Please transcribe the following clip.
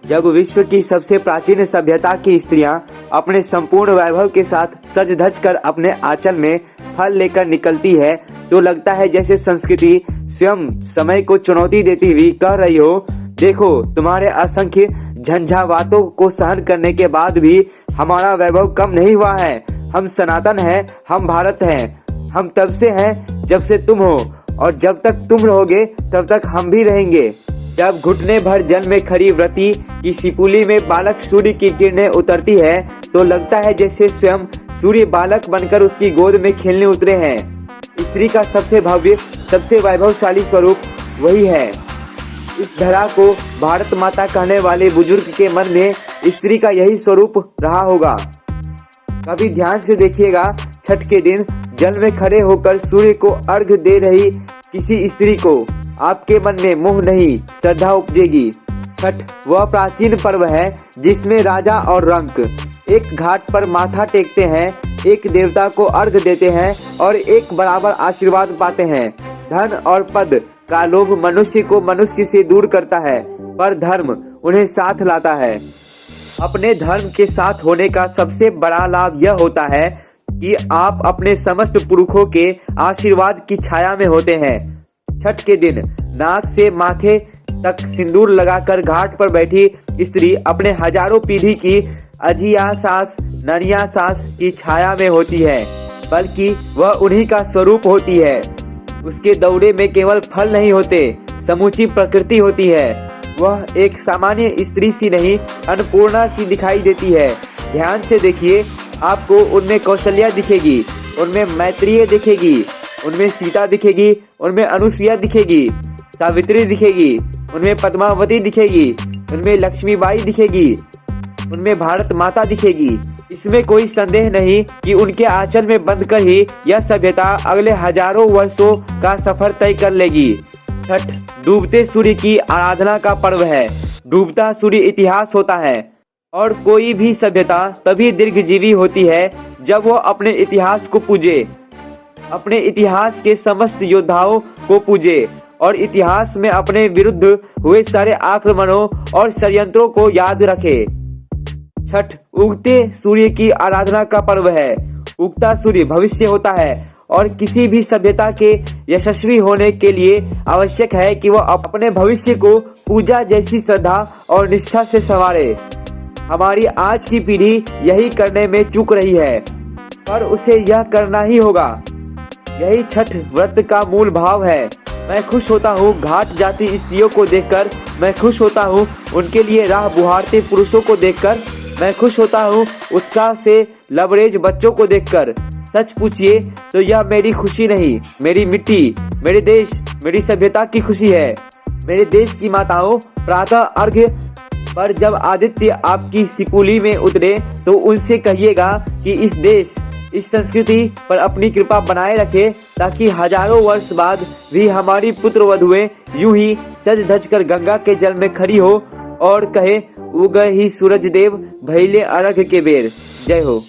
जब विश्व की सबसे प्राचीन सभ्यता की स्त्रियां अपने संपूर्ण वैभव के साथ सज धज कर अपने आंचल में फल लेकर निकलती है तो लगता है जैसे संस्कृति स्वयं समय को चुनौती देती हुई कह रही हो, देखो तुम्हारे असंख्य झंझावातों को सहन करने के बाद भी हमारा वैभव कम नहीं हुआ है। हम सनातन हैं, हम भारत हैं, हम तब से हैं जब से तुम हो, और जब तक तुम रहोगे तब तक हम भी रहेंगे। जब घुटने भर जल में खड़ी व्रती की शिपुली में बालक सूर्य की किरणें उतरती है तो लगता है जैसे स्वयं सूर्य बालक बनकर उसकी गोद में खेलने उतरे हैं। स्त्री का सबसे भव्य, सबसे वैभवशाली स्वरूप वही है। इस धरा को भारत माता कहने वाले बुजुर्ग के मन में स्त्री का यही स्वरूप रहा होगा। कभी ध्यान से देखिएगा, छठ के दिन जल में खड़े होकर सूर्य को अर्घ्य दे रही किसी स्त्री को आपके मन में मोह नहीं, श्रद्धा उपजेगी। छठ वह प्राचीन पर्व है जिसमें राजा और रंक एक घाट पर माथा टेकते हैं, एक देवता को अर्घ्य देते हैं और एक बराबर आशीर्वाद पाते हैं। धन और पद का लोभ मनुष्य को मनुष्य से दूर करता है, पर धर्म उन्हें साथ लाता है। अपने धर्म के साथ होने का सबसे बड़ा लाभ यह होता है कि आप अपने समस्त पुरखों के आशीर्वाद की छाया में होते हैं। छठ के दिन नाक से माथे तक सिंदूर लगाकर घाट पर बैठी स्त्री अपने हजारों पीढ़ी की अजिया सास ननिया सास की छाया में होती है, बल्कि वह उन्हीं का स्वरूप होती है। उसके दौरे में केवल फल नहीं होते, समूची प्रकृति होती है। वह एक सामान्य स्त्री सी नहीं, अन्नपूर्णा सी दिखाई देती है। ध्यान से देखिए, आपको उनमें कौशल्या दिखेगी, उनमें मैत्रेय दिखेगी, उनमें सीता दिखेगी, उनमें अनुसुईया दिखेगी, सावित्री दिखेगी, उनमें पद्मावती दिखेगी, उनमें लक्ष्मीबाई दिखेगी, उनमें भारत माता दिखेगी। इसमें कोई संदेह नहीं कि उनके आंचल में बंद कर ही यह सभ्यता अगले हजारों वर्षों का सफर तय कर लेगी। छठ डूबते सूर्य की आराधना का पर्व है। डूबता सूर्य इतिहास होता है और कोई भी सभ्यता तभी दीर्घजीवी होती है जब वो अपने इतिहास को पूजे, अपने इतिहास के समस्त योद्धाओं को पूजे और इतिहास में अपने विरुद्ध हुए सारे आक्रमणों और षड्यंत्रों को याद रखे। छठ उगते सूर्य की आराधना का पर्व है। उगता सूर्य भविष्य होता है और किसी भी सभ्यता के यशस्वी होने के लिए आवश्यक है कि वह अपने भविष्य को पूजा जैसी श्रद्धा और निष्ठा से संवारे। हमारी आज की पीढ़ी यही करने में चूक रही है, पर उसे यह करना ही होगा। यही छठ व्रत का मूल भाव है। मैं खुश होता हूँ घाट जाती स्त्रियों को देखकर, मैं खुश होता हूँ उनके लिए राह बुहारते पुरुषों को देखकर, मैं खुश होता हूँ उत्साह से लबरेज बच्चों को देखकर। सच पूछिए तो यह मेरी खुशी नहीं, मेरी मिट्टी, मेरे देश, मेरी सभ्यता की खुशी है। मेरे देश की माताओं, प्रातः अर्घ्य पर जब आदित्य आपकी शिपुली में उतरे तो उनसे कहिएगा कि इस देश, इस संस्कृति पर अपनी कृपा बनाए रखे, ताकि हजारों वर्ष बाद भी हमारी पुत्र वधुएं यूं ही सज धज कर गंगा के जल में खड़ी हो और कहे, उगए ही सूरज देव भइले अर्घ के बेर। जय हो।